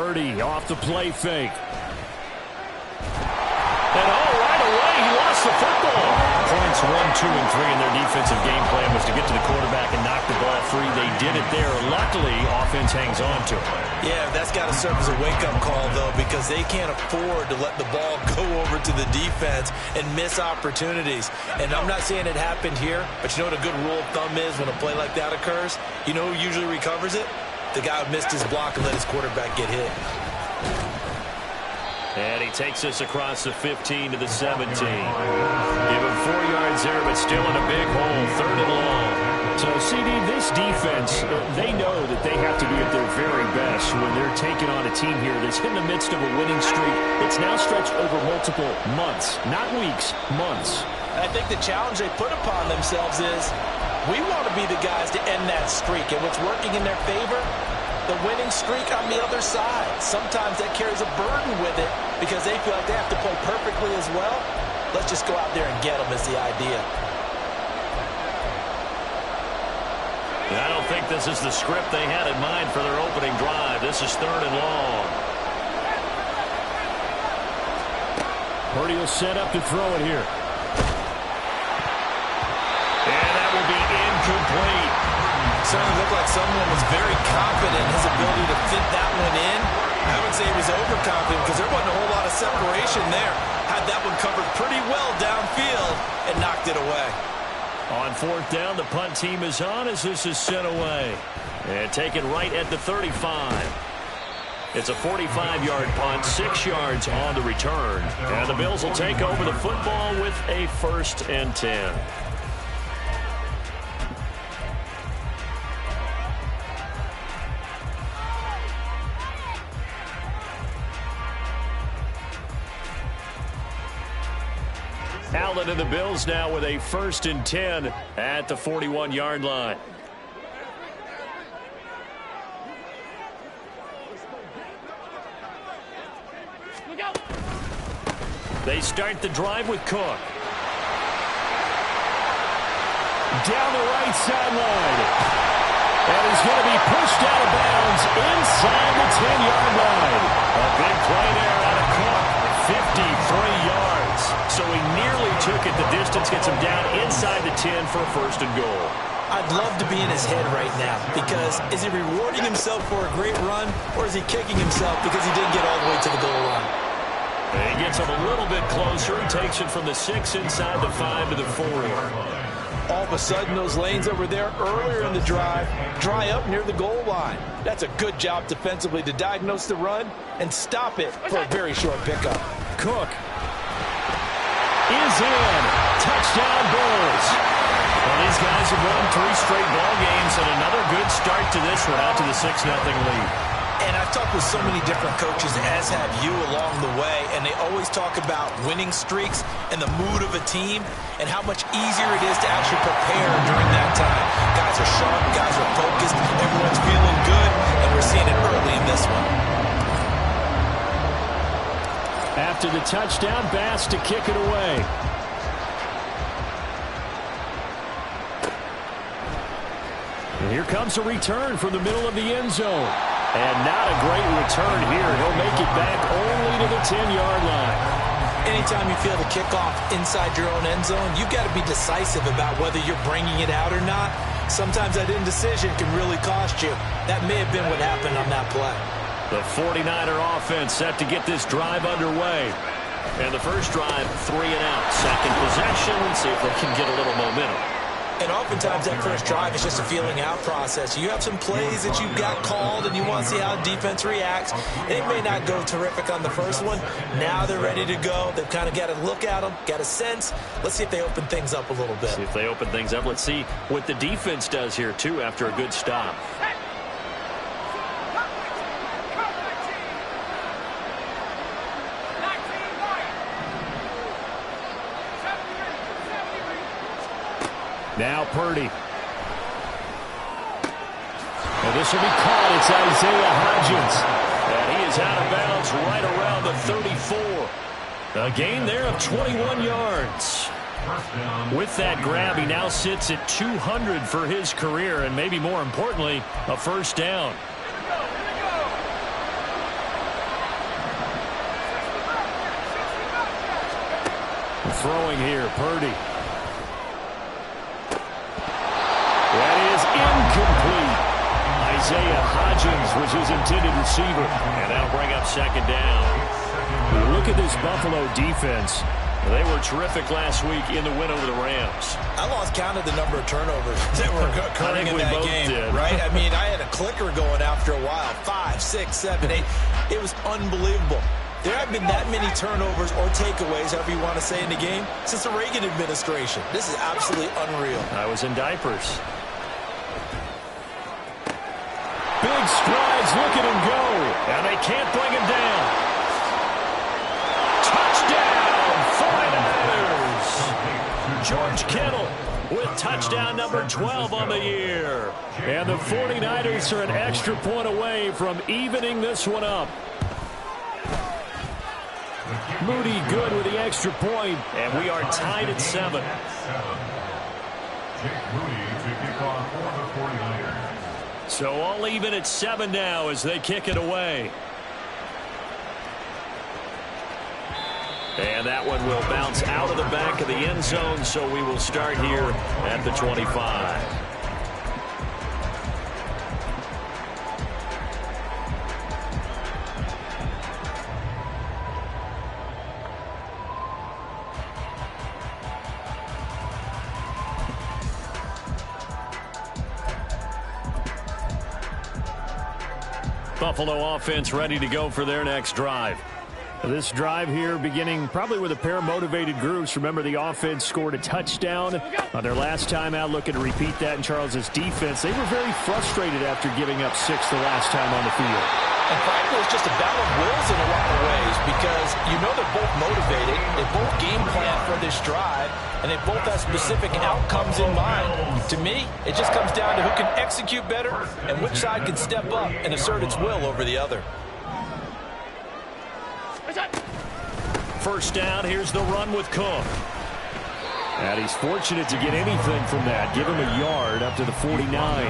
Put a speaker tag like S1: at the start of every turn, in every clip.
S1: Purdy off the play fake. And right away, he lost the football. Points 1, 2, and 3 in their defensive game plan was to get to the quarterback and knock the ball free. They did it there. Luckily, offense hangs on to it.
S2: Yeah, that's got to serve as a wake-up call, though, because they can't afford to let the ball go over to the defense and miss opportunities. And I'm not saying it happened here, but you know what a good rule of thumb is when a play like that occurs? You know who usually recovers it? The guy who missed his block and let his quarterback get hit.
S1: And he takes us across the 15 to the 17. Give him 4 yards there, but still in a big hole, 3rd and long. So, CD, this defense, they know that they have to be at their very best when they're taking on a team here that's in the midst of a winning streak. It's now stretched over multiple months, not weeks, months.
S2: I think the challenge they put upon themselves is we want to be the guys to end that streak, and what's working in their favor, the winning streak on the other side. Sometimes that carries a burden with it because they feel like they have to play perfectly as well. Let's just go out there and get them is the idea.
S1: I don't think this is the script they had in mind for their opening drive. This is 3rd and long. Purdy will set up to throw it here. And that will be incomplete.
S2: Certainly looked like someone was very confident in his ability to fit that one in. I would say he was overconfident because there wasn't a whole lot of separation there. Had that one covered pretty well downfield and knocked it away.
S1: On 4th down, the punt team is on as this is sent away. And taken right at the 35. It's a 45-yard punt, 6 yards on the return. And the Bills will take over the football with a 1st and 10. Allen and the Bills now with a 1st and 10 at the 41-yard line. They start the drive with Cook. Down the right sideline. And he's going to be pushed out of bounds inside the 10-yard line. A big play there out of Cook. 53 yards. So he nearly took it the distance, gets him down inside the 10 for a 1st and goal.
S2: I'd love to be in his head right now because is he rewarding himself for a great run or is he kicking himself because he didn't get all the way to the goal line?
S1: And he gets him a little bit closer. He takes it from the 6 inside the 5 to the 4.
S2: All of a sudden, those lanes that were there earlier in the drive dry up near the goal line. That's a good job defensively to diagnose the run and stop it for a very short pickup.
S1: Cook is in. Touchdown, Bills. Well, these guys have won 3 straight ball games and another good start to this one out to the 6-0 lead.
S2: And I've talked with so many different coaches, as have you along the way, and they always talk about winning streaks and the mood of a team and how much easier it is to actually prepare during that time. Guys are sharp, guys are focused, everyone's feeling good, and we're seeing it early in this one.
S1: After the touchdown, Bass to kick it away. And here comes a return from the middle of the end zone. And not a great return here. He'll make it back only to the 10-yard line.
S2: Anytime you feel the kickoff inside your own end zone, you've got to be decisive about whether you're bringing it out or not. Sometimes that indecision can really cost you. That may have been what happened on that play.
S1: The 49er offense set to get this drive underway. And the first drive, 3 and out. Second possession. See if they can get a little momentum.
S2: And oftentimes that first drive is just a feeling out process. You have some plays that you've got called and you want to see how defense reacts. It may not go terrific on the first one. Now they're ready to go. They've kind of got to look at them, got a sense. Let's see if they open things up a little bit.
S1: See if they open things up. Let's see what the defense does here, too, after a good stop. Now Purdy. And this will be caught. It's Isaiah Hodgins. And he is out of bounds right around the 34. A gain there of 21 yards. With that grab, he now sits at 200 for his career, and maybe more importantly, a 1st down. Throwing here, Purdy. That is incomplete. Isaiah Hodgins was his intended receiver. And that'll bring up second down. Look at this Buffalo defense. They were terrific last week in the win over the Rams.
S2: I lost count of the number of turnovers that were occurring in that game, right? I mean, I had a clicker going after a while. 5, 6, 7, 8. It was unbelievable. There haven't been that many turnovers or takeaways, however you want to say, in the game since the Reagan administration. This is absolutely unreal.
S1: I was in diapers. Big strides, look at him go. And they can't bring him down. Touchdown, 49ers. George Kittle with touchdown number 12 on the year. And the 49ers are an extra point away from evening this one up. Moody good with the extra point, and we are tied at 7. So all even at 7 now as they kick it away. And that one will bounce out of the back of the end zone, so we will start here at the 25. Buffalo offense ready to go for their next drive. This drive here beginning probably with a pair of motivated groups. Remember, the offense scored a touchdown on their last time out. Looking to repeat that in Charles's defense. They were very frustrated after giving up 6 the last time on the field.
S2: And frankly, it's just a battle of wills in a lot of ways because you know they're both motivated. They both game plan for this drive, and they both have specific outcomes in mind. To me, it just comes down to who can execute better and which side can step up and assert its will over the other.
S1: First down, here's the run with Cook. And he's fortunate to get anything from that. Give him a yard up to the 49.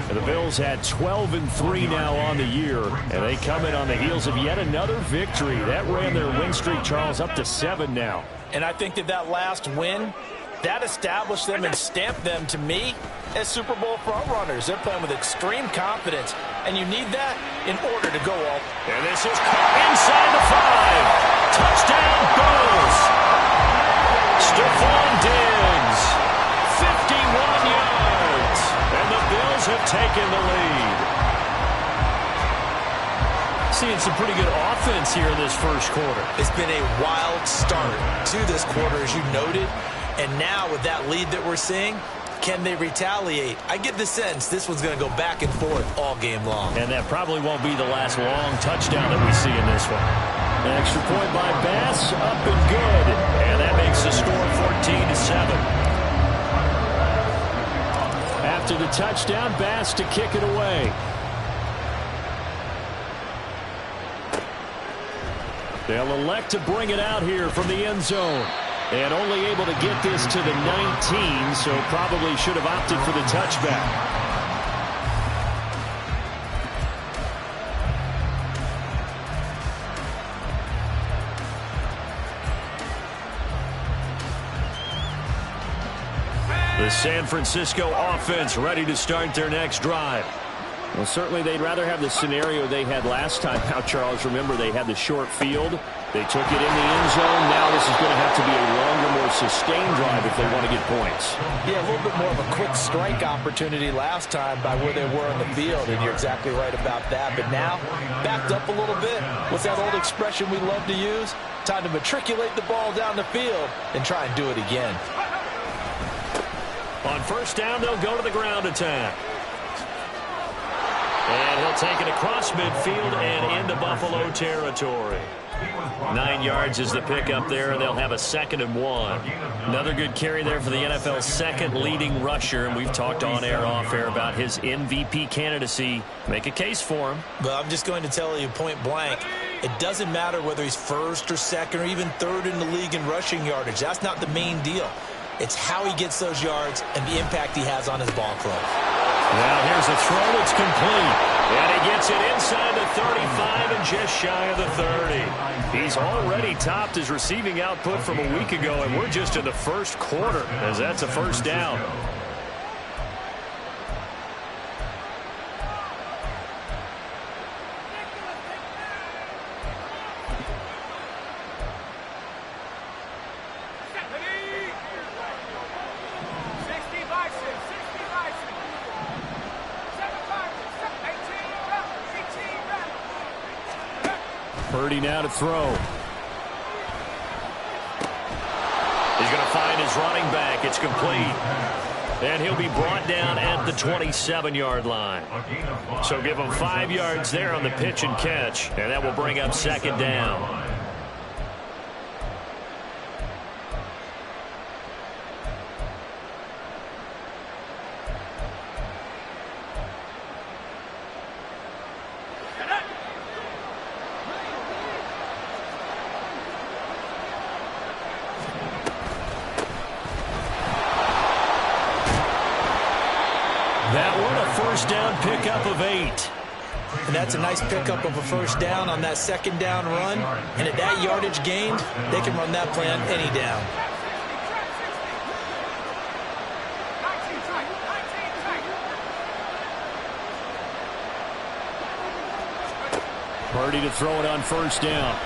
S1: And the Bills had 12-3 now on the year, and they come in on the heels of yet another victory. That ran their win streak, Charles, up to 7 now.
S2: And I think that last win, that established them and stamped them, to me, as Super Bowl frontrunners. They're playing with extreme confidence, and you need that in order to go all.
S1: And this is inside the 5. Touchdown, Bills. Stephon Diggs, 51 yards. And the Bills have taken the lead. Seeing some pretty good offense here in this first quarter.
S2: It's been a wild start to this quarter, as you noted. And now with that lead that we're seeing, can they retaliate? I get the sense this one's going to go back and forth all game long.
S1: And that probably won't be the last long touchdown that we see in this one. An extra point by Bass, up and good. And that makes the score 14-7. After the touchdown, Bass to kick it away. They'll elect to bring it out here from the end zone. And only able to get this to the 19, so probably should have opted for the touchback. The San Francisco offense ready to start their next drive. Well, certainly they'd rather have the scenario they had last time out, Charles. Remember, they had the short field. They took it in the end zone. Now this is going to have to be a longer, more sustained drive if they want to get points.
S2: Yeah, a little bit more of a quick strike opportunity last time by where they were on the field, and you're exactly right about that. But now, backed up a little bit. What's that old expression we love to use? Time to matriculate the ball down the field and try and do it again.
S1: On first down, they'll go to the ground attack. And he'll take it across midfield and into Buffalo territory. 9 yards is the pickup there, and they'll have a 2nd and 1. Another good carry there for the NFL's second leading rusher, and we've talked on air, off air about his MVP candidacy. Make a case for him.
S2: But I'm just going to tell you point blank, it doesn't matter whether he's first or second or even third in the league in rushing yardage. That's not the main deal. It's how he gets those yards and the impact he has on his ball club.
S1: Now here's a throw. It's complete. And he gets it inside the 35 and just shy of the 30. He's already topped his receiving output from a week ago, and we're just in the first quarter as that's a first down. Purdy now to throw. He's going to find his running back. It's complete. And he'll be brought down at the 27-yard line. So give him 5 yards there on the pitch and catch. And that will bring up second down. That one a first down pickup of 8.
S2: And that's a nice pickup of a first down on that second down run. And at that yardage gained, they can run that play on any down.
S1: Purdy to throw it on first down.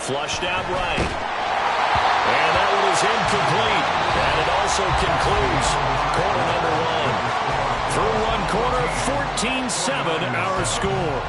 S1: Flushed out right. And that one is incomplete. And it also concludes quarter number 1. Through one quarter, 14-7 our score.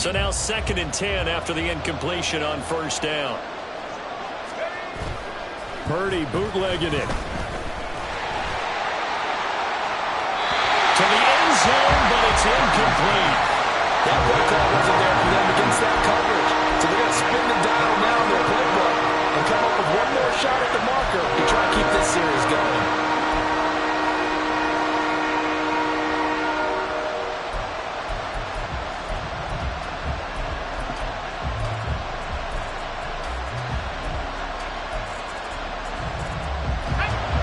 S1: So now 2nd and 10 after the incompletion on first down. Purdy bootlegging it. To the end zone, but it's incomplete.
S2: That play call wasn't there for them against that coverage. So they're going to spin the dial now in their playbook and come up with one more shot at the marker to try to keep this series going.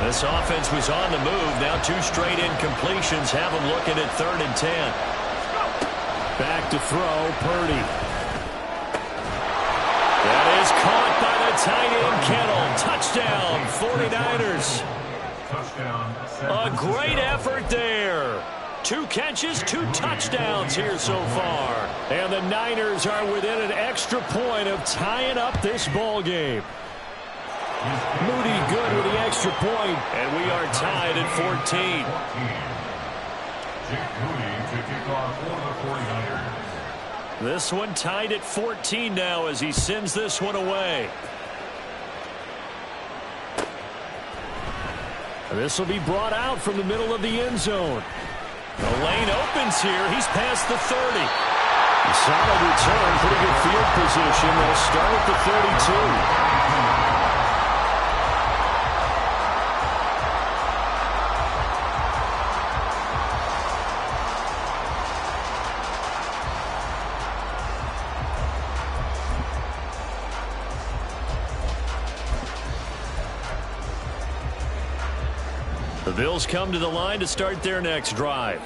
S1: This offense was on the move. Now 2 straight incompletions have them looking at 3rd and 10. Back to throw, Purdy. That is caught by the tight end, Kittle. Touchdown, 49ers. A great effort there. 2 catches, 2 touchdowns here so far. And the Niners are within an extra point of tying up this ball game. Moody good with the extra point, and we are tied at 14. This one tied at 14 now as he sends this one away. This will be brought out from the middle of the end zone. The lane opens here. He's past the 30. Solid return, pretty good field position. They'll start at the 32. The Bills come to the line to start their next drive.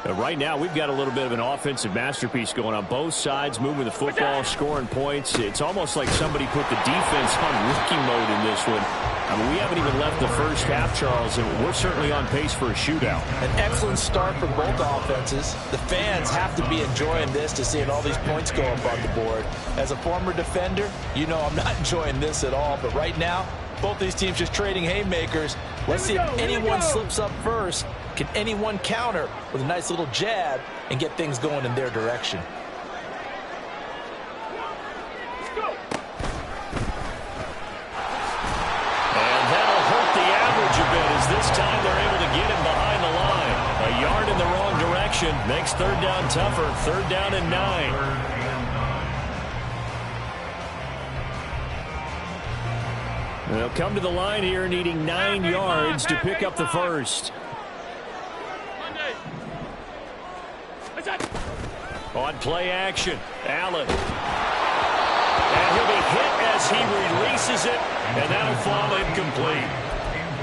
S1: Right now, we've got a little bit of an offensive masterpiece going on both sides, moving the football, scoring points. It's almost like somebody put the defense on rookie mode in this one. I mean, we haven't even left the first half, Charles, and we're certainly on pace for a shootout.
S2: An excellent start for both offenses. The fans have to be enjoying this to seeing all these points go up on the board. As a former defender, you know I'm not enjoying this at all, but right now, both these teams just trading haymakers. Let's see if anyone slips up first. Can anyone counter with a nice little jab and get things going in their direction?
S1: Makes third down tougher. Third down and 9. They'll come to the line here needing 9 yards to pick up the first. On play action, Allen. And he'll be hit as he releases it, and that'll fall incomplete.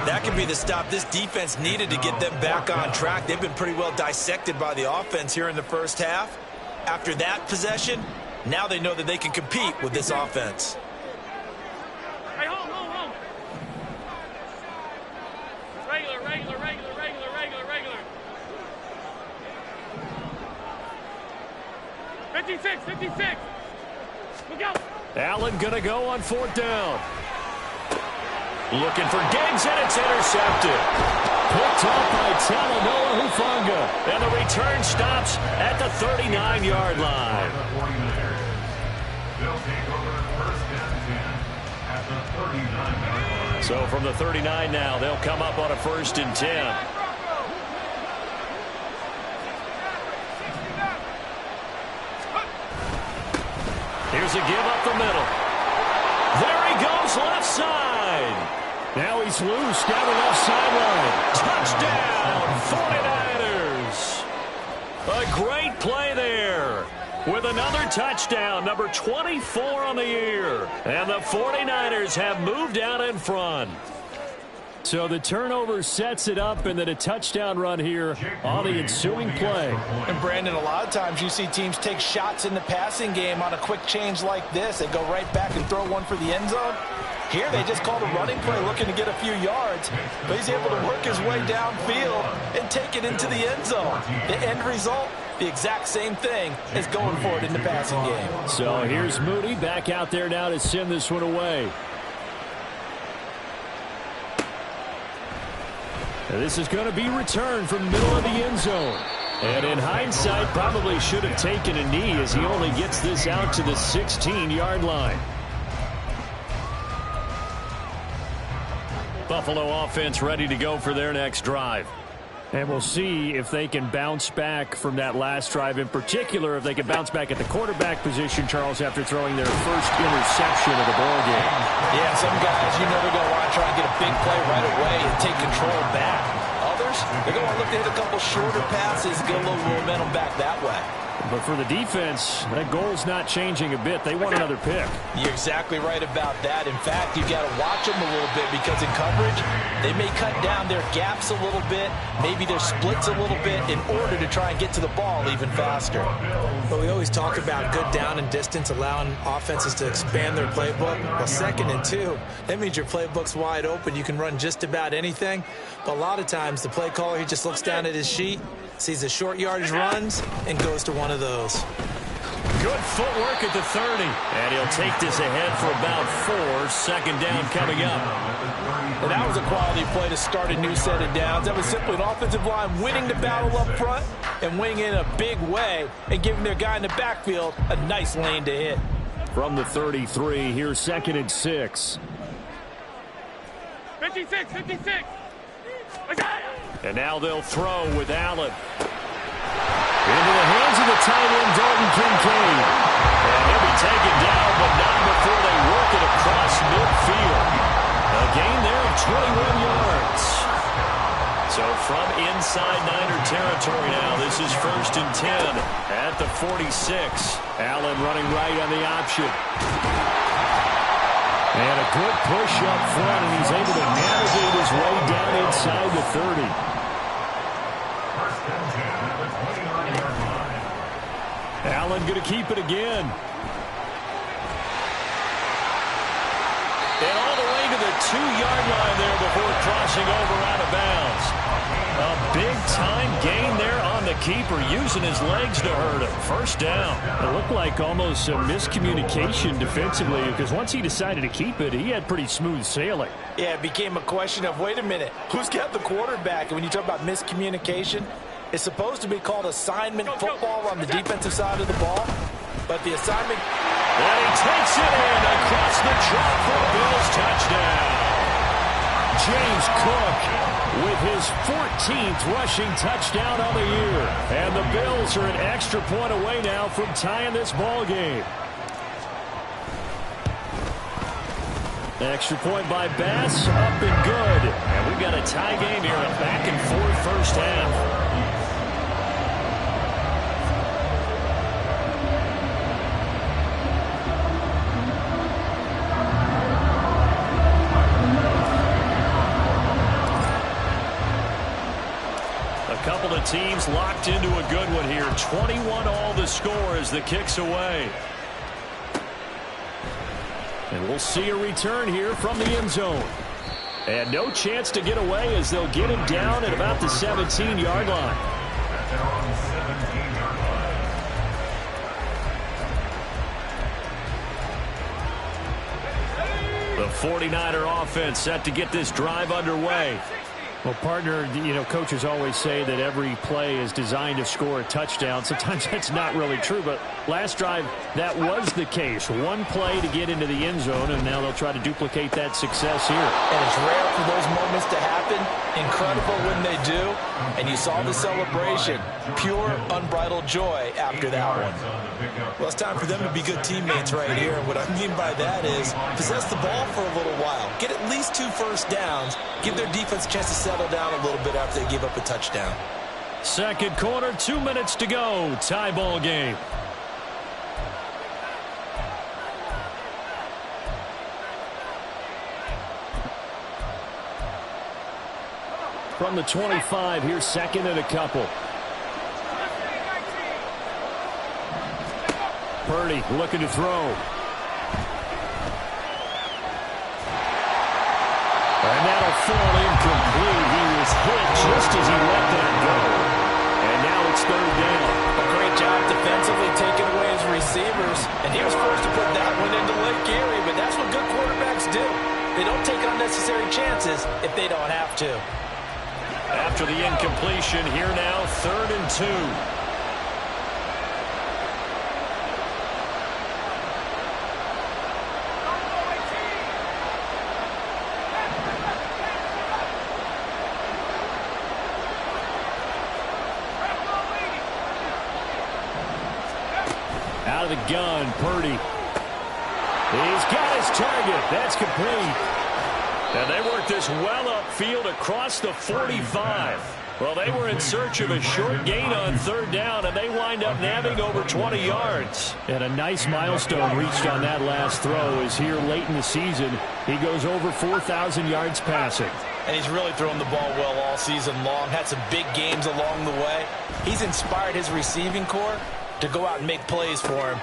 S2: That could be the stop this defense needed to get them back on track. They've been pretty well dissected by the offense here in the first half. After that possession, now they know that they can compete with this offense.
S3: Hey, home. Regular. 56. Look out.
S1: Allen going to go on fourth down. Looking for Diggs, and it's intercepted. Picked up by Talanoa Hufanga. And the return stops at the 39-yard line. So from the 39 now, they'll come up on a 1st and 10. Here's a give up the middle. There he goes, left side. Now he's loose down the left sideline. Touchdown, 49ers. A great play there with another touchdown, number 24 on the year. And the 49ers have moved out in front. So the turnover sets it up, and then a touchdown run here on the ensuing play.
S2: And Brandon, a lot of times you see teams take shots in the passing game on a quick change like this. They go right back and throw one for the end zone. Here they just called a running play looking to get a few yards, but he's able to work his way downfield and take it into the end zone. The end result, the exact same thing as going for it in the passing game.
S1: So here's Moody back out there now to send this one away. This is going to be returned from the middle of the end zone. And in hindsight, probably should have taken a knee as he only gets this out to the 16-yard line. Buffalo offense ready to go for their next drive. And we'll see if they can bounce back from that last drive. In particular, if they can bounce back at the quarterback position, Charles, after throwing their first interception of the ballgame.
S2: Yeah, some guys, they're going to want to try and get a big play right away and take control back. Others, they're going to look to hit a couple shorter passes, get a little momentum back that way.
S1: But for the defense, that goal's not changing a bit. They want another pick.
S2: You're exactly right about that. In fact, you've got to watch them a little bit because in coverage, they may cut down their gaps a little bit, maybe their splits a little bit in order to try and get to the ball even faster. But we always talk about good down and distance, allowing offenses to expand their playbook. Well, 2nd and 2, that means your playbook's wide open. You can run just about anything. But a lot of times, the play caller, he just looks down at his sheet, sees the short yardage runs, and goes to one of those.
S1: Good footwork at the 30. And he'll take this ahead for about 4. Second down coming up.
S2: And that was a quality play to start a new set of downs. That was simply an offensive line winning the battle up front and winning in a big way and giving their guy in the backfield a nice lane to hit.
S1: From the 33, here's 2nd and 6.
S3: 56.
S1: And now they'll throw with Allen. Into the hands of the tight end, Dalton Kincaid. And he'll be taken down, but not before they work it across midfield. A gain there of 21 yards. So from inside Niner territory now, this is 1st and 10 at the 46. Allen running right on the option. And a good push up front, and he's able to navigate his way down inside the 30. Allen going to keep it again. And all the way to the 2-yard line there before crossing over out of bounds. A big-time gain there on the keeper, using his legs to hurt him. First down. It looked like almost a miscommunication defensively, because once he decided to keep it, he had pretty smooth sailing.
S2: Yeah, it became a question of, wait a minute, who's got the quarterback? And when you talk about miscommunication, it's supposed to be called assignment football on the defensive side of the ball. But the assignment...
S1: And he takes it in across the drop for Bill's touchdown. James Cook with his 14th rushing touchdown on the year. And the Bills are an extra point away now from tying this ball game. Extra point by Bass, up and good. And we've got a tie game here, a back-and-forth first half. Couple of teams locked into a good one here. 21 all the score as the kick's away. And we'll see a return here from the end zone. And no chance to get away as they'll get him down at about the 17-yard line. The 49er offense set to get this drive underway. Well, partner, coaches always say that every play is designed to score a touchdown. Sometimes that's not really true, but last drive, that was the case. One play to get into the end zone, and now they'll try to duplicate that success here.
S2: And it's rare for those moments to happen. Incredible when they do. And you saw the celebration. Pure, unbridled joy after that one. Well, it's time for them to be good teammates right here. And what I mean by that is possess the ball for a little while. Get at least 2 first downs. Give their defense a chance to settle down a little bit after they give up a touchdown.
S1: Second quarter, 2 minutes to go. Tie ball game. From the 25, here's second and a couple. Purdy looking to throw. And that'll fall incomplete. He was hit just as he let that go. And now it's third down.
S2: A great job defensively taking away his receivers. And he was forced to put that one into Lake Erie, but that's what good quarterbacks do. They don't take unnecessary chances if they don't have to.
S1: After the incompletion, here now, 3rd and 2. Out of the gun, Purdy. He's got his target. That's complete. And they worked this well upfield across the 45. Well, they were in search of a short gain on 3rd down, and they wind up nabbing over 20 yards. And a nice milestone reached on that last throw is here late in the season. He goes over 4,000 yards passing.
S2: And he's really thrown the ball well all season long. Had some big games along the way. He's inspired his receiving corps to go out and make plays for him.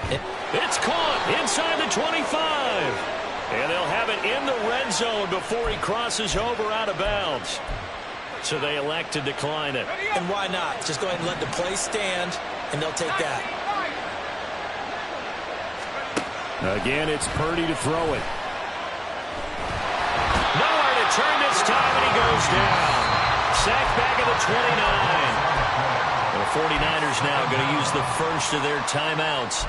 S1: It's caught inside the 25. And they'll have it in the red zone before he crosses over out of bounds. So they elect to decline it.
S2: And why not? Just go ahead and let the play stand, and they'll take that.
S1: Again, it's Purdy to throw it. Nowhere to turn this time, and he goes down. Sacked back at the 29. The 49ers now going to use the first of their timeouts.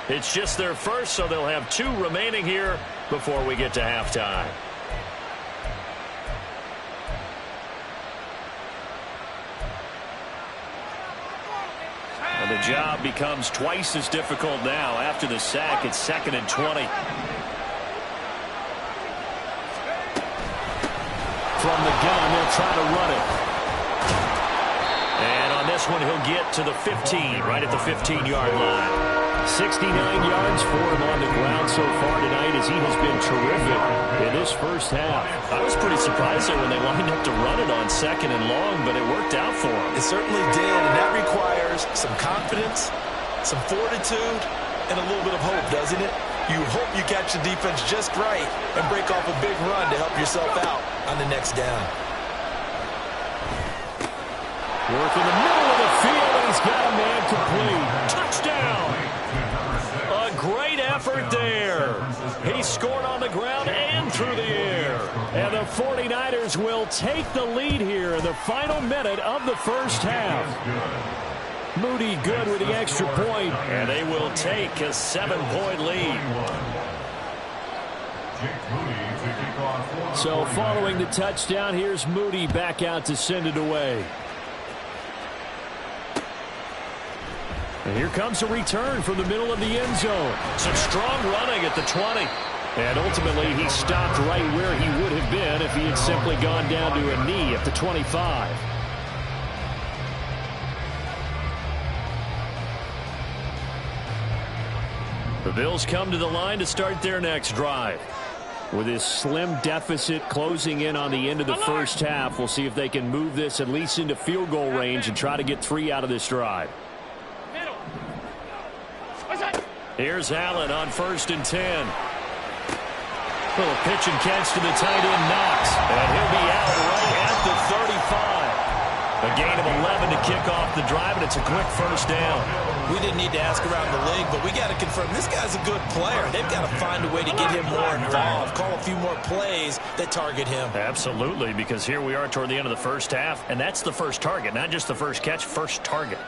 S1: It's just their first, so they'll have 2 remaining here before we get to halftime. And the job becomes twice as difficult now. After the sack, it's 2nd and 20. From the gun, they'll try to run it. And on this one, he'll get to the 15, right at the 15-yard line. 69 yards for him on the ground so far tonight as he has been terrific in this first half. I was pretty surprised there when they lined up to run it on 2nd and long, but it worked out for him.
S2: It certainly did, and that requires some confidence, some fortitude, and a little bit of hope, doesn't it? You hope you catch the defense just right and break off a big run to help yourself out on the next down.
S1: Work in the middle of the field, and he's got a man complete. Touchdown! A great effort there. He scored on the ground and through the air. And the 49ers will take the lead here in the final minute of the first half. Moody good with the extra point, and they will take a 7-point lead. So following the touchdown, here's Moody back out to send it away. And here comes a return from the middle of the end zone. Some strong running at the 20. And ultimately, he stopped right where he would have been if he had simply gone down to a knee at the 25. The Bills come to the line to start their next drive. With this slim deficit closing in on the end of the first half, we'll see if they can move this at least into field goal range and try to get 3 out of this drive. Here's Allen on 1st and 10. Little pitch and catch to the tight end, Knox. And he'll be out right at the 35. A gain of 11 to kick off the drive, and it's a quick first down.
S2: We didn't need to ask around the league, but we got to confirm this guy's a good player. They've got to find a way to get him more involved, call a few more plays that target him.
S1: Absolutely, because here we are toward the end of the first half, and that's the first target, not just the first catch, first target.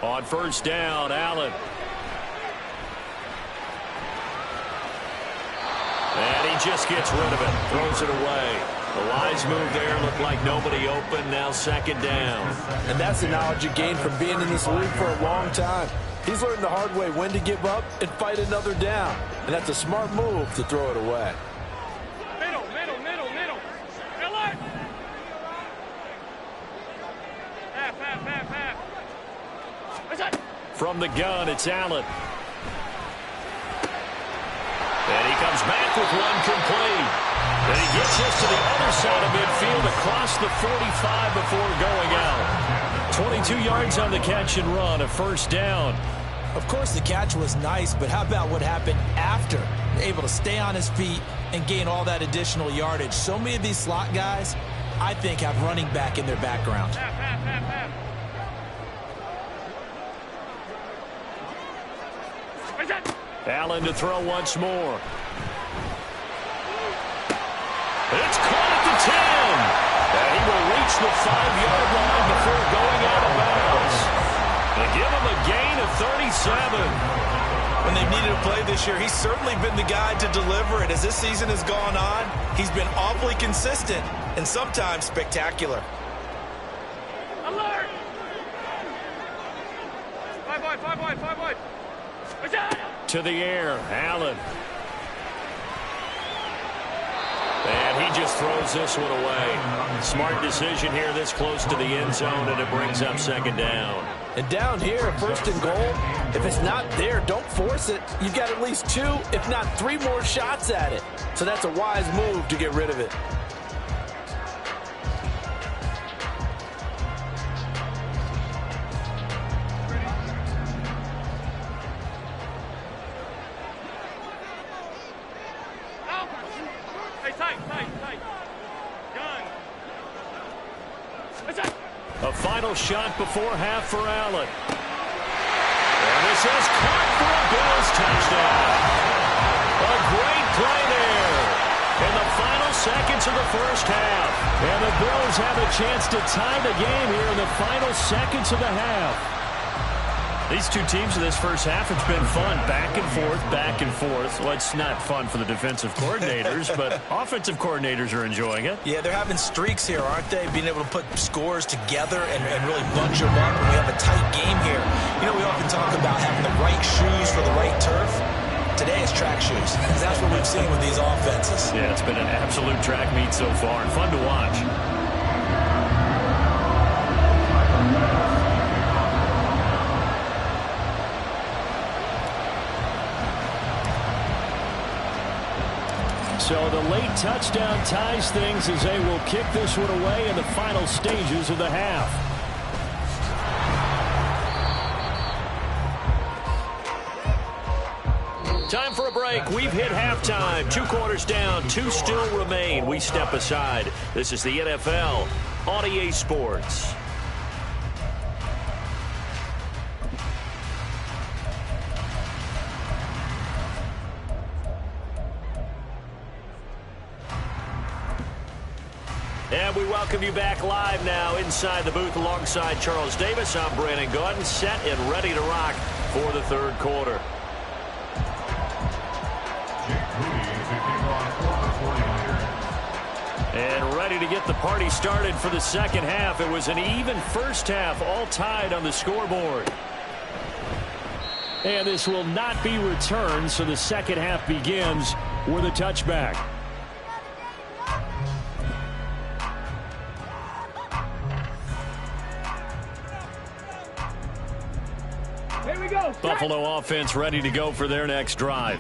S1: On 1st down, Allen. And he just gets rid of it, throws it away. The wise move there, looked like nobody open, now 2nd down.
S2: And that's the knowledge you gain from being in this league for a long time. He's learned the hard way when to give up and fight another down. And that's a smart move to throw it away.
S3: Middle. Alert! Half. What's that?
S1: From the gun, it's Allen. And he comes back with one complete. And he gets this to the other side of midfield across the 45 before going out. 22 yards on the catch and run, a 1st down.
S2: Of course, the catch was nice, but how about what happened after? Able to stay on his feet and gain all that additional yardage. So many of these slot guys, I think, have running back in their background.
S3: Half. What's that?
S1: Allen to throw once more. It's caught at the 10. And he will reach the 5-yard line before going out of bounds. They give him a gain of 37.
S2: When they've needed a play this year, he's certainly been the guy to deliver it. As this season has gone on, he's been awfully consistent and sometimes spectacular.
S3: Alert! 5 wide. What's that?
S1: To the air, Allen. And he just throws this one away. Smart decision here this close to the end zone, and it brings up 2nd down.
S2: And down here, 1st and goal, if it's not there, don't force it. You've got at least 2, if not 3 more shots at it. So that's a wise move to get rid of it.
S3: Tight. Gun. What's that?
S1: A final shot before half for Allen. And this is caught for a Bills touchdown. A great play there in the final seconds of the first half. And the Bills have a chance to tie the game here in the final seconds of the half. These two teams in this first half, it's been fun. Back and forth. Well, it's not fun for the defensive coordinators, but offensive coordinators are enjoying it.
S2: Yeah, they're having streaks here, aren't they? Being able to put scores together and really bunch them up. And we have a tight game here. You know, we often talk about having the right shoes for the right turf. Today is track shoes. That's what we've seen with these offenses.
S1: Yeah, it's been an absolute track meet so far and fun to watch. So the late touchdown ties things as they will kick this one away in the final stages of the half. Time for a break. We've hit halftime. 2 quarters down. 2 still remain. We step aside. This is the NFL on EA Sports. And we welcome you back live now inside the booth alongside Charles Davis. I'm Brandon Gordon, set and ready to rock for the 3rd quarter. And ready to get the party started for the second half. It was an even first half, all tied on the scoreboard. And this will not be returned, so the second half begins with a touchback.
S3: Here we go.
S1: Buffalo offense ready to go for their next drive.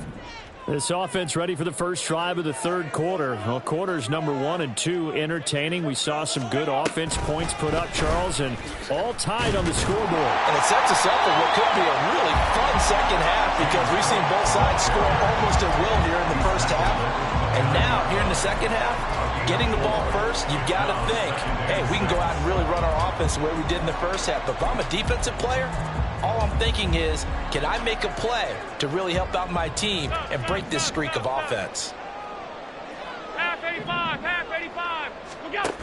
S1: This offense ready for the first drive of the third quarter. Well, quarters number 1 and 2 entertaining. We saw some good offense points put up, Charles, and all tied on the scoreboard.
S2: And it sets us up for what could be a really fun second half because we've seen both sides score almost at will here in the first half. And now, here in the second half, getting the ball first, you've got to think, hey, we can go out and really run our offense the way we did in the first half. But if I'm a defensive player, all I'm thinking is, can I make a play to really help out my team and break this streak of offense?
S3: Half 85, half 85. We got it.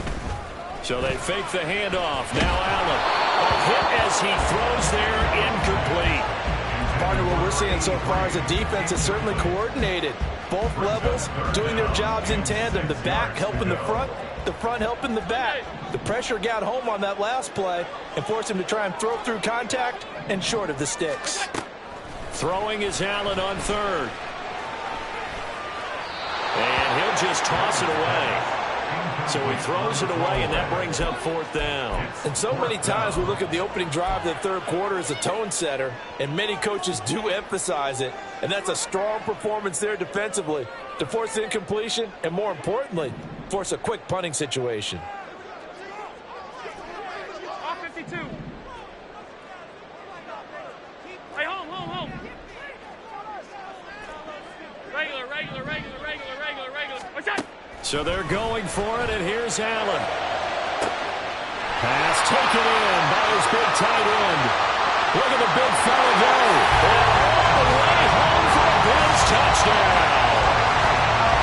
S1: So they fake the handoff. Now Allen. A hit as he throws there, incomplete.
S2: Partner, what we're seeing so far as a defense is certainly coordinated. Both levels doing their jobs in tandem. The back helping the front helping the back. The pressure got home on that last play and forced him to try and throw through contact and short of the sticks.
S1: Throwing is Allen on third. And he'll just toss it away. So he throws it away, and that brings up fourth down.
S2: And so many times we look at the opening drive of the third quarter as a tone setter, and many coaches do emphasize it. And that's a strong performance there defensively to force incompletion and, more importantly, force a quick punting situation.
S3: Off 52. Hey, home. Regular. What's that?
S1: So they're going for it, and here's Allen. Pass taken in by his big tight end. Look at the big fella go. And all the way home for a Bills touchdown.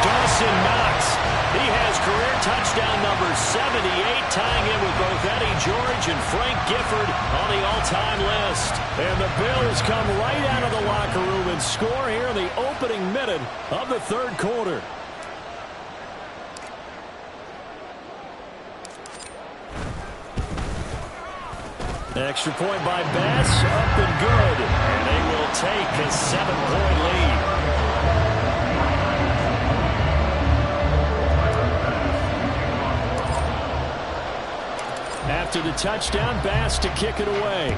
S1: Dawson Knox. He has career touchdown number 78, tying in with both Eddie George and Frank Gifford on the all-time list. And the Bills come right out of the locker room and score here in the opening minute of the third quarter. Extra point by Bass, up and good. And they will take a 7-point lead. After the touchdown, Bass to kick it away.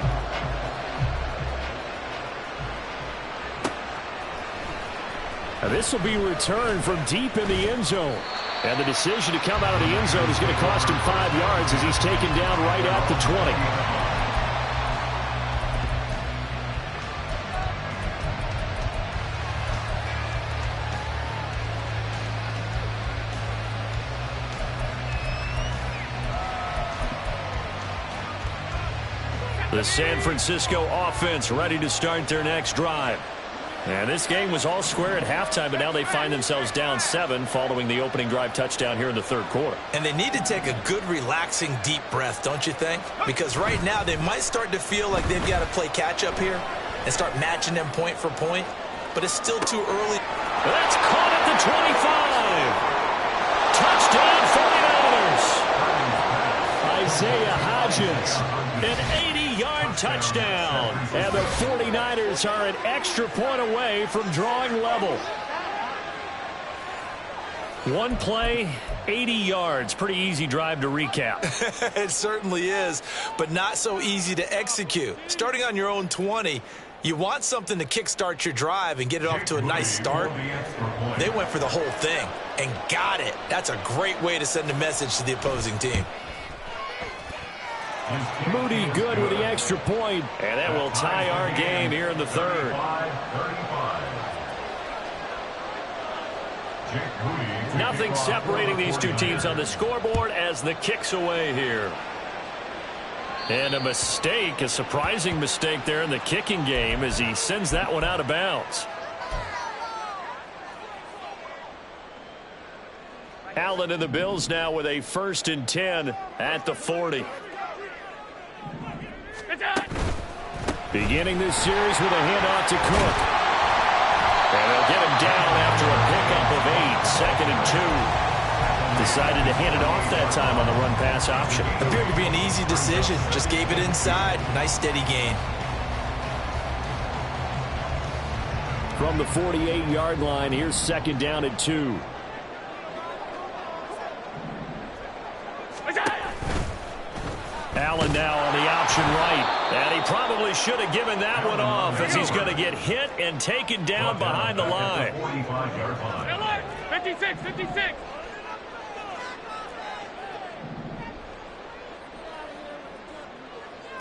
S1: Now this will be returned from deep in the end zone. And the decision to come out of the end zone is going to cost him 5 yards as he's taken down right at the 20. The San Francisco offense ready to start their next drive. And this game was all square at halftime, but now they find themselves down 7 following the opening drive touchdown here in the third quarter.
S2: And they need to take a good, relaxing, deep breath, don't you think? Because right now they might start to feel like they've got to play catch-up here and start matching them point for point, but it's still too early.
S1: That's caught at the 25. Touchdown 49ers. Isaiah Hodgins, an 80-yard touchdown. And the 49ers are an extra point away from drawing level. One play, 80 yards. Pretty easy drive to recap.
S2: It certainly is, but not so easy to execute. Starting on your own 20, you want something to kickstart your drive and get it off to a nice start. They went for the whole thing and got it. That's a great way to send a message to the opposing team.
S1: Moody good with the extra point, and that will tie our game here in the third. Nothing separating these two teams on the scoreboard as the kick's away here. And a mistake, a surprising mistake there in the kicking game as he sends that one out of bounds. Allen and the Bills now with a 1st and 10 at the 40. Beginning this series with a handoff to Cook. And they'll get him down after a pickup of 8, 2nd and 2. Decided to hand it off that time on the run-pass option.
S2: Appeared to be an easy decision. Just gave it inside. Nice steady gain.
S1: From the 48-yard line, here's 2nd down and 2. Allen now on the option right. And he probably should have given that one off as he's going to get hit and taken down behind the line.
S3: 56, 56.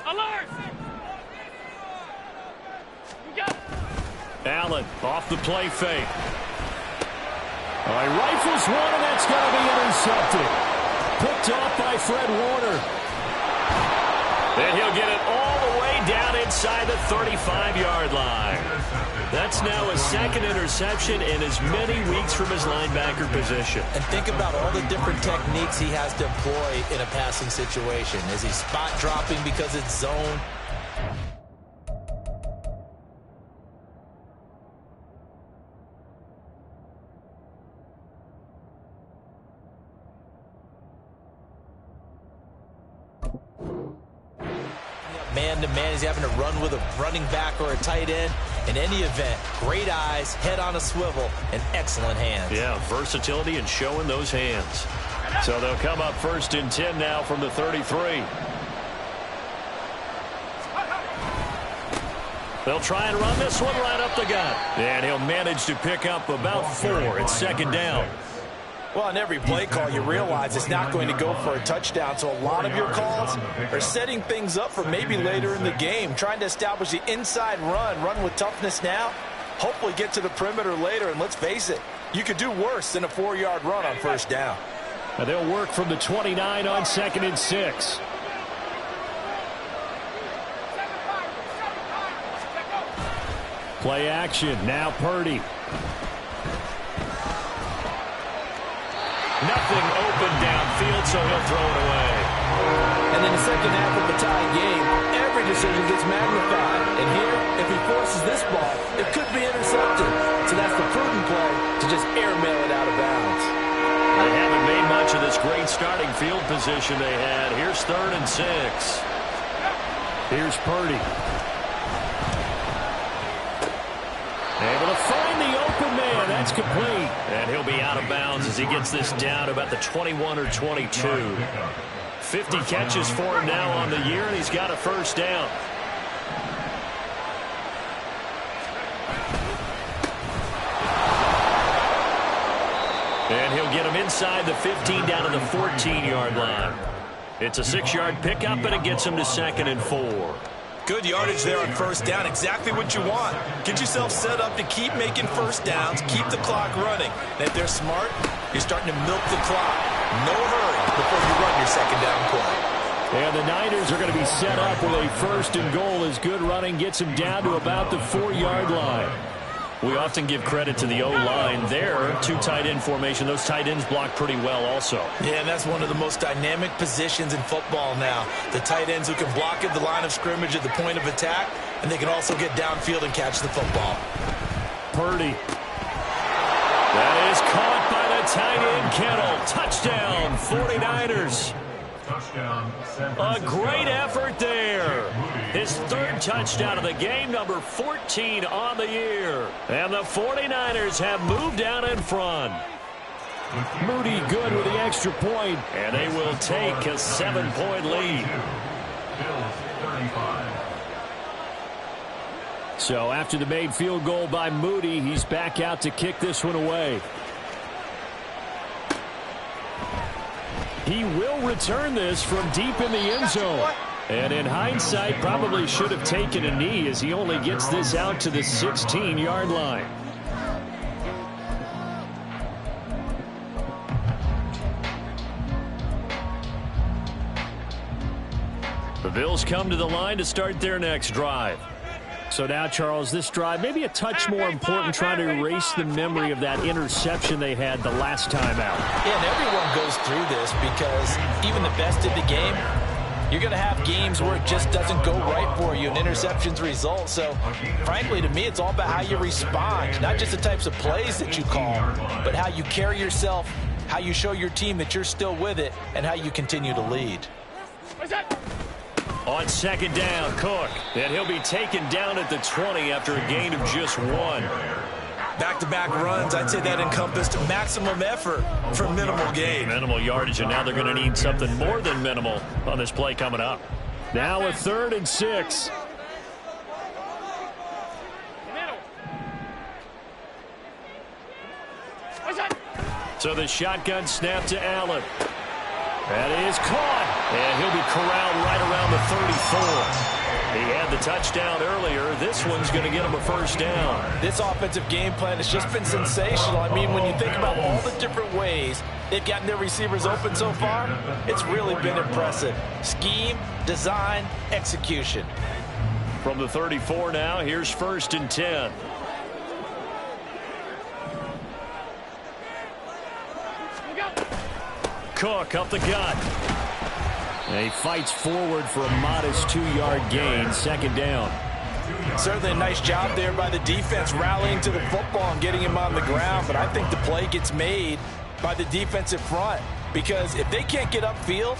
S3: Alert!
S1: Allen off the play fake. All right, rifles one, and that's going to be intercepted. Picked off by Fred Warner. And he'll get it all the way down inside the 35-yard line. That's now his 2nd interception in as many weeks from his linebacker position.
S2: And think about all the different techniques he has to employ in a passing situation. Is he spot dropping because it's zone? Man-to-man, he's having to run with a running back or a tight end. In any event, great eyes, head on a swivel, and excellent hands.
S1: Yeah, versatility and showing those hands. So they'll come up 1st and 10 now from the 33. They'll try and run this one right up the gut. And he'll manage to pick up about 4. It's 2nd down.
S2: Well, on every play call, you realize it's not going to go for a touchdown. So a lot of your calls are setting things up for maybe later in the game, trying to establish the inside run with toughness now, hopefully get to the perimeter later. And let's face it, you could do worse than a 4-yard run on 1st down.
S1: And they'll work from the 29 on 2nd and 6. Play action. Now Purdy. Nothing open downfield, so he'll throw it away.
S2: And in the second half of the tie game, every decision gets magnified. And here, if he forces this ball, it could be intercepted. So that's the prudent play to just airmail it out of bounds.
S1: They haven't made much of this great starting field position they had. Here's 3rd and 6. Here's Purdy. Able to find the open man. That's complete. And he'll be out of bounds as he gets this down to about the 21 or 22. 50 catches for him now on the year, and he's got a 1st down. And he'll get him inside the 15 down to the 14-yard line. It's a 6-yard pickup, and it gets him to 2nd and 4.
S2: Good yardage there on 1st down. Exactly what you want. Get yourself set up to keep making 1st downs, keep the clock running. And if they're smart, you're starting to milk the clock. No hurry before you run your 2nd down play.
S1: And the Niners are going to be set up with a 1st and goal as good running gets them down to about the 4-yard line. We often give credit to the O-line there. 2 tight end formation. Those tight ends block pretty well also.
S2: Yeah, and that's one of the most dynamic positions in football now. The tight ends who can block at the line of scrimmage at the point of attack, and they can also get downfield and catch the football.
S1: Purdy. That is caught by the tight end, Kittle. Touchdown, 49ers. A great effort there. His 3rd touchdown of the game, number 14 on the year. And the 49ers have moved down in front. Moody good with the extra point, and they will take a 7-point lead. So after the made field goal by Moody, he's back out to kick this one away. He will return this from deep in the end zone. And in hindsight, probably should have taken a knee as he only gets this out to the 16-yard line. The Bills come to the line to start their next drive. So now, Charles, this drive maybe a touch more important, trying to erase the memory of that interception they had the last time out.
S2: Yeah, and everyone goes through this because even the best of the game, you're going to have games where it just doesn't go right for you and interceptions result. So, frankly, to me, it's all about how you respond, not just the types of plays that you call, but how you carry yourself, how you show your team that you're still with it, and how you continue to lead.
S1: On second down, Cook. And he'll be taken down at the 20 after a gain of just 1.
S2: Back-to-back runs, I'd say that encompassed maximum effort for minimal gain.
S1: Minimal yardage, and now they're going to need something more than minimal on this play coming up. Now a 3rd and 6. So the shotgun snap to Allen. That is caught. And he'll be corralled right around the 34. He had the touchdown earlier. This one's going to get him a first down.
S2: This offensive game plan has just been sensational. I mean, when you think about all the different ways they've gotten their receivers open so far, it's really been impressive. Scheme, design, execution.
S1: From the 34 now, here's 1st and 10. Cook up the gut. And he fights forward for a modest 2-yard gain, 2nd down.
S2: Certainly a nice job there by the defense rallying to the football and getting him on the ground, but I think the play gets made by the defensive front because if they can't get upfield,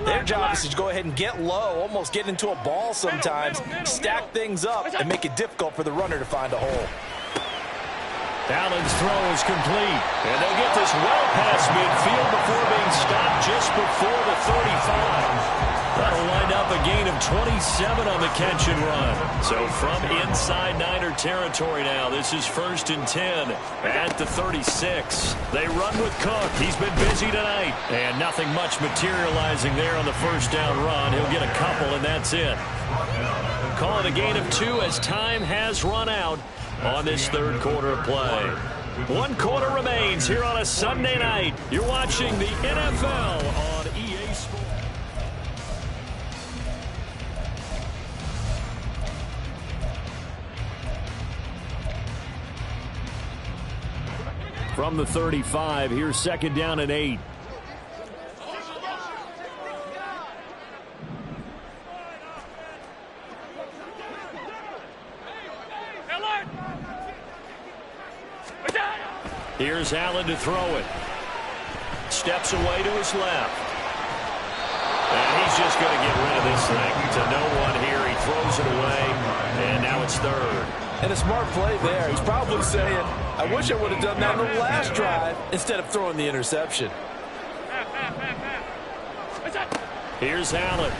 S2: their job is to go ahead and get low, almost get into a ball sometimes, stack things up, and make it difficult for the runner to find a hole.
S1: Allen's throw is complete. And they'll get this well past midfield before being stopped just before the 35. That'll wind up a gain of 27 on the catch and run. So from inside Niner territory now, this is 1st and 10 at the 36. They run with Cook. He's been busy tonight. And nothing much materializing there on the 1st down run. He'll get a couple, and that's it. Call it a gain of 2 as time has run out on this 3rd quarter of play. 1 quarter remains here on a Sunday night. You're watching the NFL on EA Sports. From the 35, here's 2nd down and 8. Here's Allen to throw it. Steps away to his left. And he's just going to get rid of this thing to no one here. He throws it away, and now it's 3rd.
S2: And a smart play there. He's probably saying, I wish I would have done that on the last drive instead of throwing the interception.
S1: Here's Allen.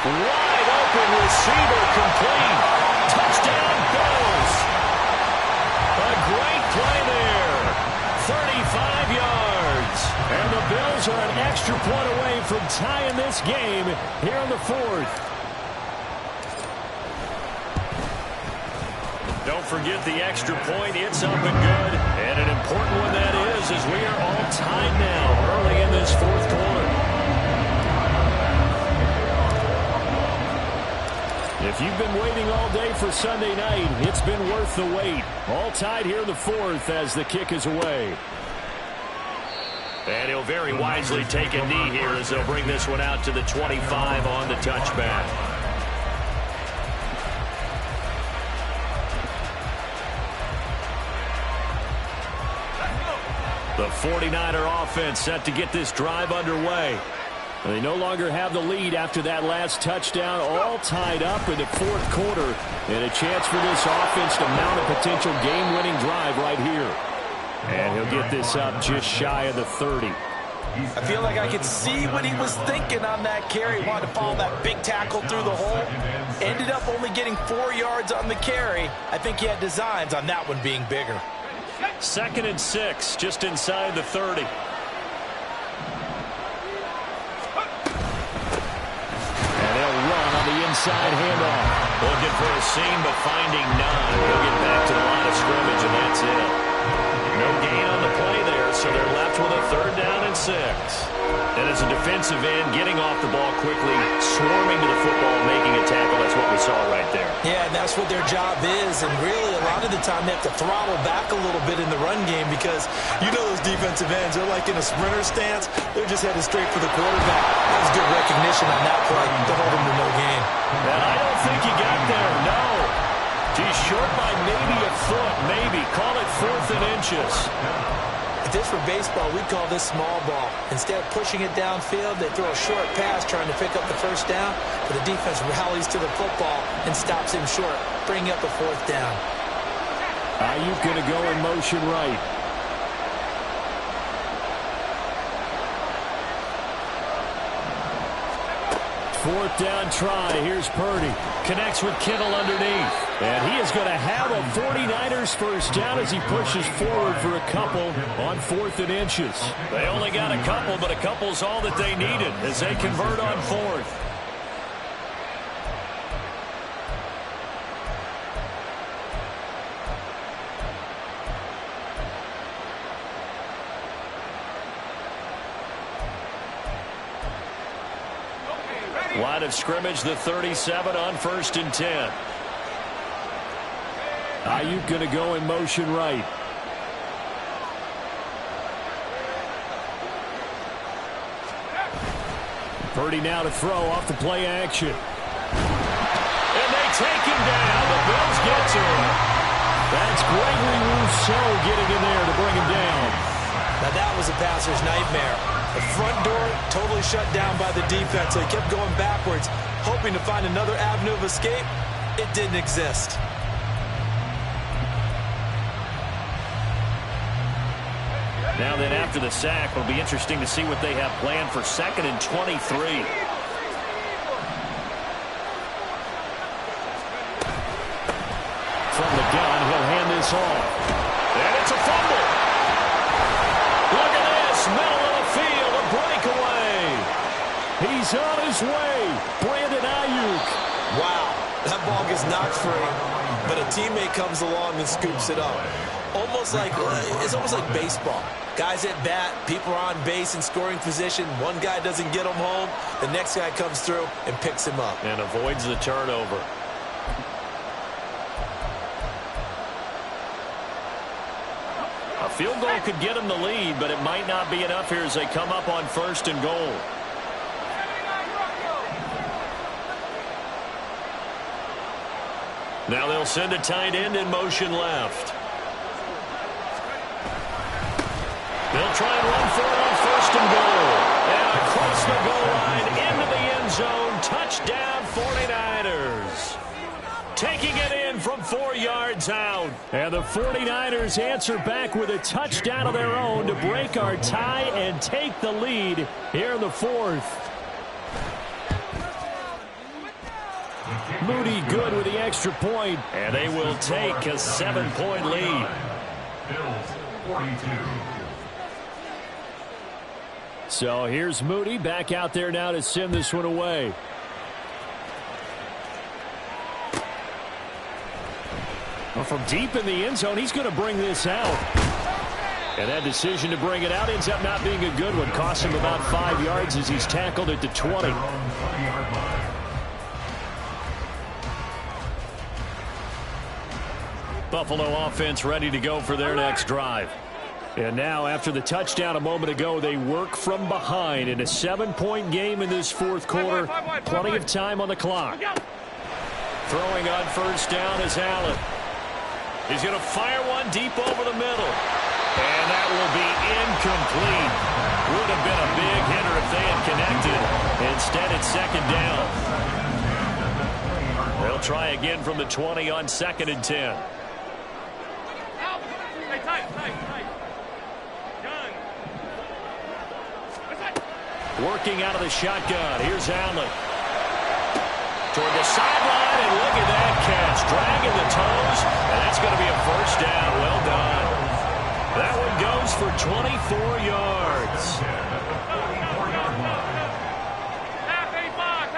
S1: Wide open receiver complete. Touchdown Bills. A great play there. 35 yards. And the Bills are an extra point away from tying this game here in the 4th. Don't forget the extra point. It's up and good. And an important one that is, as we are all tied now early in this 4th quarter. If you've been waiting all day for Sunday night, it's been worth the wait. All tied here in the 4th as the kick is away. And he'll very wisely take a knee here as they'll bring this one out to the 25 on the touchback. The 49er offense set to get this drive underway. They no longer have the lead after that last touchdown, all tied up in the 4th quarter, and a chance for this offense to mount a potential game-winning drive right here. And he'll get this up just shy of the 30.
S2: I feel like I could see what he was thinking on that carry. He wanted to follow that big tackle through the hole. Ended up only getting 4 yards on the carry. I think he had designs on that one being bigger.
S1: 2nd and 6, just inside the 30. Inside handoff. Looking for a seam, but finding none. He'll get back to the line of scrimmage, and that's it. No gain on the play there, so they're left with a 3rd down and 6. And as a defensive end, getting off the ball quickly, swarming to the football, making a tackle, that's what we saw right there.
S2: Yeah, and that's what their job is, and really a lot of the time they have to throttle back a little bit in the run game because you know those defensive ends, they're like in a sprinter stance. They're just headed straight for the quarterback. That was good recognition on that play to hold him to no gain.
S1: And I don't think he got there, no. She's short by maybe a foot, maybe. Call it 4th and inches.
S2: If this were baseball, we'd call this small ball. Instead of pushing it downfield, they throw a short pass trying to pick up the first down, but the defense rallies to the football and stops him short, bringing up a 4th down.
S1: Ayuk going to go in motion right. Fourth down try. Here's Purdy. Connects with Kittle underneath. And he is going to have a 49ers first down as he pushes forward for a couple on 4th and inches. They only got a couple, but a couple's all that they needed as they convert on 4th. Line of scrimmage, the 37 on 1st and 10. Ayuk going to go in motion right. Purdy now to throw off the play action. And they take him down. The Bills get to him. That's Gregory Rousseau getting in there to bring him down.
S2: Now that was a passer's nightmare. The front door totally shut down by the defense. They kept going backwards, hoping to find another avenue of escape. It didn't exist.
S1: Now then, after the sack, it'll be interesting to see what they have planned for 2nd and 23. From the gun, he'll hand this off. And it's a fumble. Look at this, middle of the field, a breakaway. He's on his way, Brandon Ayuk.
S2: Wow, that ball gets knocked free, but a teammate comes along and scoops it up. It's almost like baseball. Guys at bat, people are on base in scoring position. One guy doesn't get him home. The next guy comes through and picks him up.
S1: And avoids the turnover. A field goal could get them the lead, but it might not be enough here as they come up on 1st and goal. Now they'll send a tight end in motion left. They'll try and run for it on 1st and goal. And across the goal line into the end zone. Touchdown 49ers. Taking it in from 4 yards out. And the 49ers answer back with a touchdown of their own to break our tie and take the lead here in the 4th. Moody good with the extra point. And they will take a 7-point lead.
S4: Bills 42.
S1: So here's Moody back out there now to send this one away. Well, from deep in the end zone, he's going to bring this out. And that decision to bring it out ends up not being a good one. Costs him about 5 yards as he's tackled at the 20. Buffalo offense ready to go for their next drive. And now, after the touchdown a moment ago, they work from behind in a 7-point game in this 4th quarter. Plenty of time on the clock. Throwing on 1st down is Allen. He's going to fire one deep over the middle. And that will be incomplete. Would have been a big hitter if they had connected. Instead, it's 2nd down. They'll try again from the 20 on 2nd and 10. Working out of the shotgun. Here's Allen. Toward the sideline, and look at that catch. Dragging the toes, and that's going to be a 1st down. Well done. That one goes for 24 yards.
S3: Half 85.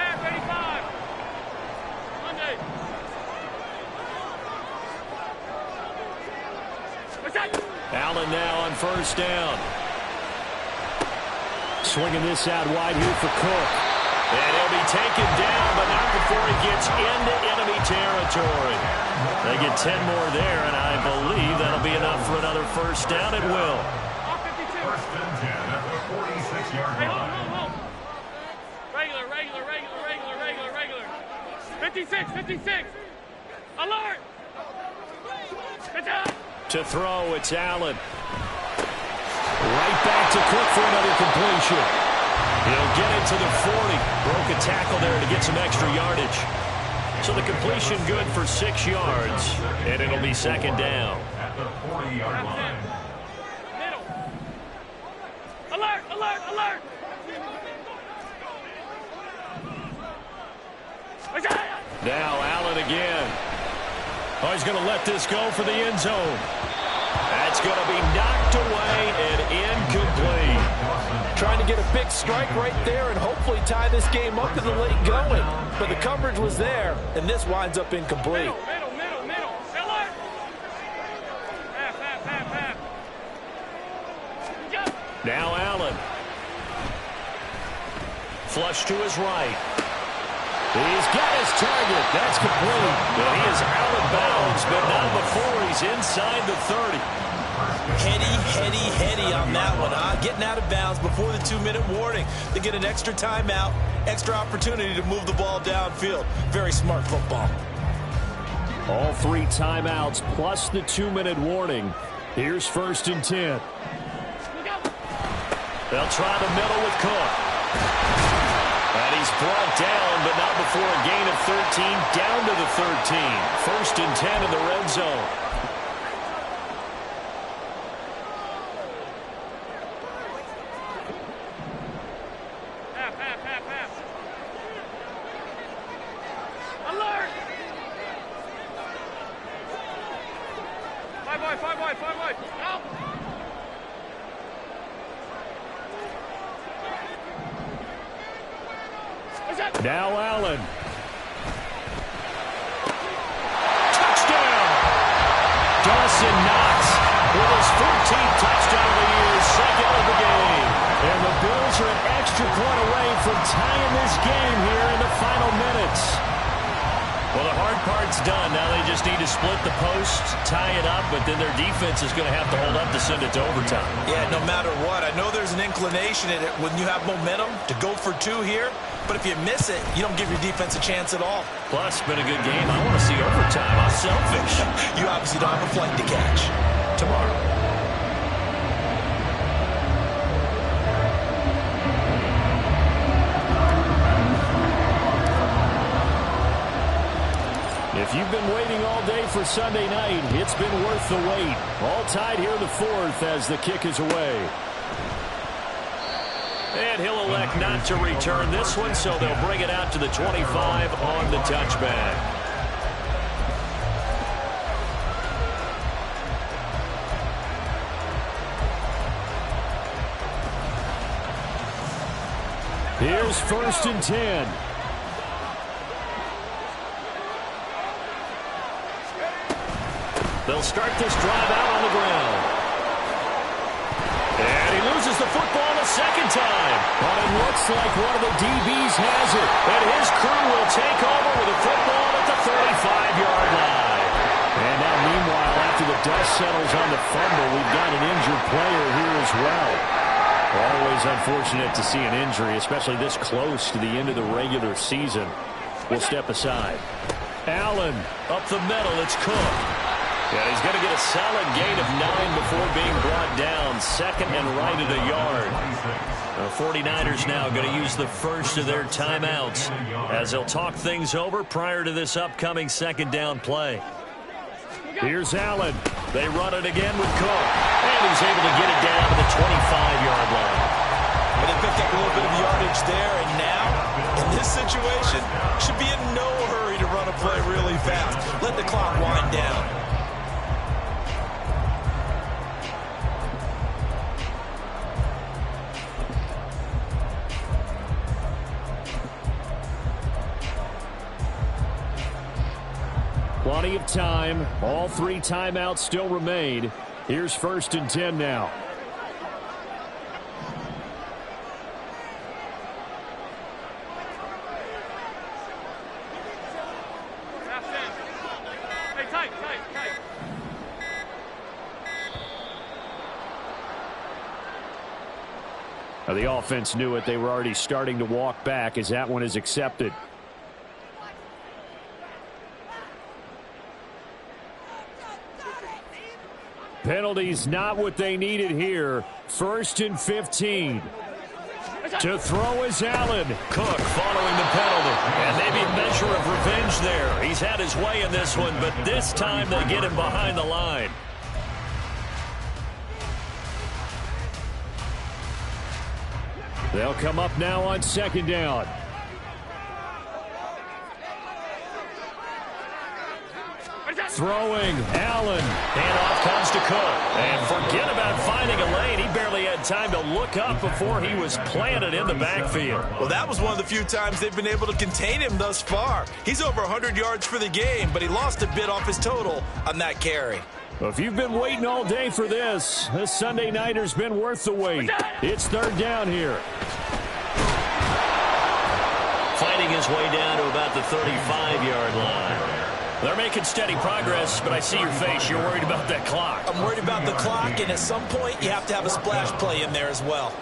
S3: Monday.
S1: Allen now on 1st down. Swinging this out wide here for Cook. And he'll be taken down, but not before he gets into enemy territory. They get 10 more there, and I believe that'll be enough for another 1st down. It will.
S4: 1st and 10 at the 46-yard line.
S3: Hold. Regular. 56. Alert.
S1: To throw, it's Allen. Right back to Cook for another completion. He'll get it to the 40. Broke a tackle there to get some extra yardage. So the completion good for 6 yards, and it'll be second down.
S4: At the 40-yard line.
S3: Middle. Alert, alert, alert.
S1: Now Allen again. Oh, he's going to let this go for the end zone. That's going to be knocked away and incomplete.
S2: Trying to get a big strike right there and hopefully tie this game up in the late going. But the coverage was there, and this winds up incomplete.
S3: Middle. Alert. Half.
S1: Now Allen. Flush to his right. He's got his target. That's complete. But he is out of bounds, but not before he's inside the 30.
S2: Heady on that one, huh? Getting out of bounds before the 2-minute warning. They get an extra timeout, extra opportunity to move the ball downfield. Very smart football.
S1: All 3 timeouts plus the 2-minute warning. Here's 1st and 10. They'll try the middle with Cook. And he's brought down, but not before a gain of 13, down to the 13. 1st and 10 in the red zone.
S3: Half. Alert. 5 wide. Out.
S1: Now Allen. Touchdown! Dawson Knox with his 14th touchdown of the year, 2nd of the game. And the Bills are an extra point away from tying this game here in the final minutes. Well, the hard part's done. Now they just need to split the post, tie it up, but then their defense is going to have to hold up to send it to overtime.
S2: Yeah, no matter what. I know there's an inclination in it when you have momentum to go for 2 here, but if you miss it, you don't give your defense a chance at all.
S1: Plus, been a good game. I want to see overtime. I'm selfish.
S2: You obviously don't have a flight to catch.
S1: Tomorrow. If you've been waiting all day for Sunday night, it's been worth the wait. All tied here in the 4th as the kick is away. And he'll elect not to return this one, so they'll bring it out to the 25 on the touchback. Here's 1st and 10. They'll start this drive out on the ground. And he loses the football a second time. But it looks like one of the DBs has it. And his crew will take over with the football at the 35-yard line. And now, meanwhile, after the dust settles on the fumble, we've got an injured player here as well. Always unfortunate to see an injury, especially this close to the end of the regular season. We'll step aside. Allen up the middle. It's Cook. Yeah, he's going to get a solid gain of 9 before being brought down. 2nd and right at a yard. The 49ers now going to use the first of their timeouts as they'll talk things over prior to this upcoming 2nd down play. Here's Allen. They run it again with Cook. And he's able to get it down to the 25-yard line.
S2: And they picked up a little bit of yardage there, and now, in this situation, should be in no hurry to run a play really fast. Let the clock wind down.
S1: Plenty of time. All 3 timeouts still remain. Here's 1st and 10 now.
S3: Hey, tight.
S1: Now the offense knew it. They were already starting to walk back as that one is accepted. Penalty's not what they needed here. 1st and 15. To throw is Allen. Cook following the penalty. And maybe a measure of revenge there. He's had his way in this one, but this time they get him behind the line. They'll come up now on 2nd down. Throwing, Allen. Handoff comes to Cook. And forget about finding a lane. He barely had time to look up before he was planted in the backfield.
S2: Well, that was one of the few times they've been able to contain him thus far. He's over 100 yards for the game, but he lost a bit off his total on that carry.
S1: Well, if you've been waiting all day for this Sunday nighter's been worth the wait. It's 3rd down here. Fighting his way down to about the 35-yard line. They're making steady progress, but I see your face. You're worried about that clock.
S2: I'm worried about the clock, and at some point you have to have a splash play in there as well.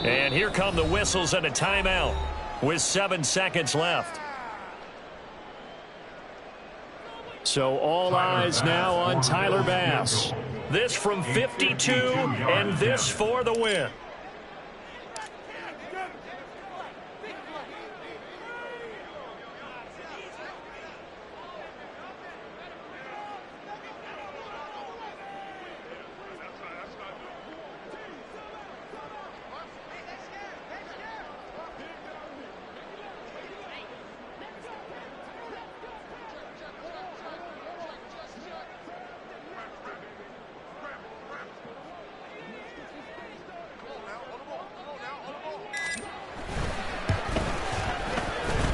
S1: And here come the whistles and a timeout with 7 seconds left. So all eyes now on Tyler Bass. This from 52 and this for the win.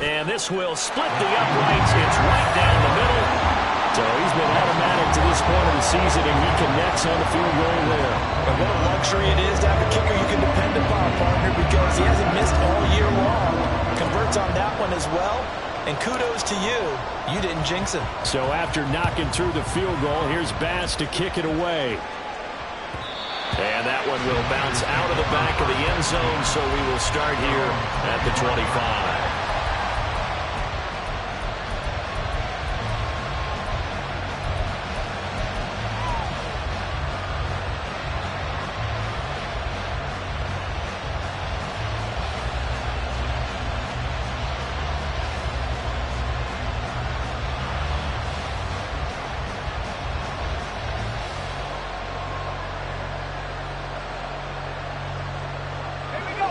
S1: And this will split the uprights. It's right down the middle. So he's been automatic to this point of the season, and he connects on the field goal there.
S2: And what a luxury it is to have a kicker you can depend upon, partner, because he hasn't missed all year long. Converts on that one as well. And kudos to you. You didn't jinx him.
S1: So after knocking through the field goal, here's Bass to kick it away. And that one will bounce out of the back of the end zone, so we will start here at the 25.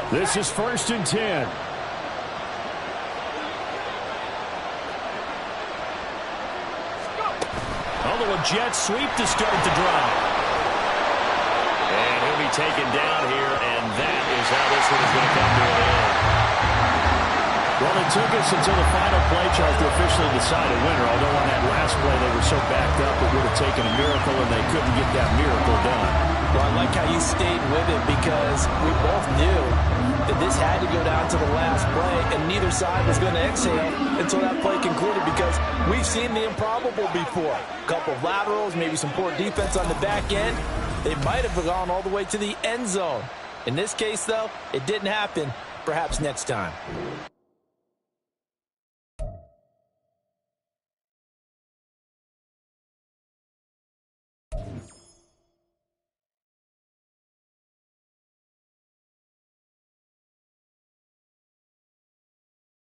S1: This is 1st and 10. Although a jet sweep to start the drive. And he'll be taken down here, and that is how this one is going to come to an end. Well, it took us until the final play chart to officially decide a winner, although on that last play they were so backed up it would have taken a miracle, and they couldn't get that miracle done.
S2: Well, I like how you stayed with it because we both knew that this had to go down to the last play, and neither side was going to exhale until that play concluded because we've seen the improbable before. A couple of laterals, maybe some poor defense on the back end. They might have gone all the way to the end zone. In this case, though, it didn't happen. Perhaps next time.